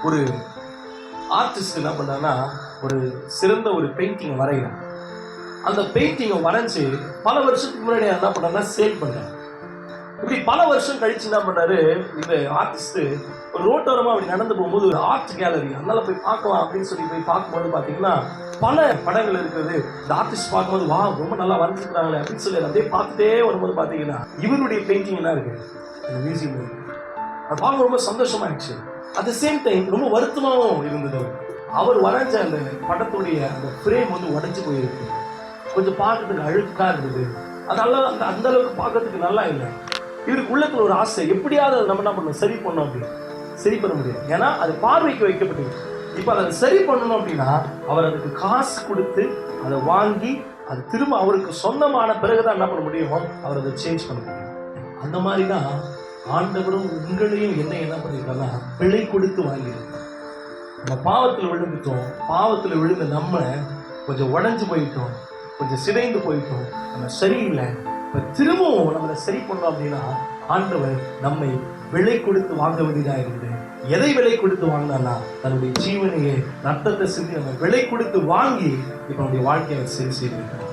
ஒரு ஆர்டிஸ்ட் என்ன பண்ணான்னா ஒரு சிறந்த ஒரு பெயிண்டிங் வரைகிறான். அந்த பெயிண்டிங்கை வரைஞ்சி பல வருஷத்துக்கு முன்னாடி என்ன பண்ணான்னா சேல் பண்ணார். இப்படி பல வருஷம் கழிச்சு என்ன பண்ணாரு, இந்த ஆர்டிஸ்ட் ஒரு ரோட்டோரமா அப்படி நடந்து போகும்போது ஒரு ஆர்ட் கேலரி, அதனால போய் பார்க்கலாம் அப்படின்னு சொல்லி போய் பார்க்கும்போது பார்த்தீங்கன்னா பல படங்கள் இருக்குது. இந்த ஆர்டிஸ்ட் பார்க்கும்போது வா ரொம்ப நல்லா வரைஞ்சிருக்காங்களே அப்படின்னு சொல்லி அப்படியே பார்த்துட்டே வரும்போது பார்த்தீங்கன்னா இவருடைய பெயிண்டிங் என்ன இருக்கு அந்த மியூசியம் இருக்கு. அது பார்க்க ரொம்ப சந்தோஷமாயிடுச்சு. அட் த சேம் டைம் ரொம்ப வருத்தமாகவும் இருந்தது. அவர் வரைஞ்ச அந்த படத்துடைய அந்த ஃப்ரேம் வந்து உடைஞ்சு போயிருக்கு, கொஞ்சம் பார்க்கறதுக்கு அழுக்கா இருந்தது, அதனால அந்த அளவுக்கு பார்க்கறதுக்கு நல்லா இல்லை. இவருக்கு உள்ளத்துல ஒரு ஆசை, எப்படியாவது அதை நம்ம என்ன பண்ணணும், சரி பண்ணணும் அப்படின்னு. சரி பண்ண முடியாது, ஏன்னா அது பார்வைக்கு வைக்கப்பட்டது. இப்ப அதை சரி பண்ணணும் அப்படின்னா அவர் அதுக்கு காசு கொடுத்து அதை வாங்கி அது திரும்ப அவருக்கு சொந்தமான பிறகுதான் என்ன பண்ண முடியும், அவர் அதை சேஞ்ச் பண்ண முடியும். அந்த மாதிரிதான் ஆண்டவரும் உங்களையும் என்ன பண்ணிருக்காருன்னா விலை கொடுத்து வாங்கிடும். நம்ம பாவத்துல விழுந்துட்டோம், பாவத்துல விழுந்த நம்ம கொஞ்சம் உடைஞ்சு போயிட்டோம், கொஞ்சம் சிதைந்து போயிட்டோம், நம்ம சரியில்லை, இப்ப திரும்பவும் நம்மளை சரி பண்ணோம் அப்படின்னா ஆண்டவர் நம்மை விலை கொடுத்து வாங்க வேண்டியதா இருக்குது. எதை விலை கொடுத்து வாங்கினா தன்னுடைய ஜீவனையே ரத்தத்தை சிந்தி நம்ம விலை கொடுத்து வாங்கி இப்ப நம்முடைய வாழ்க்கையை சரி செய்திருக்கிறார்.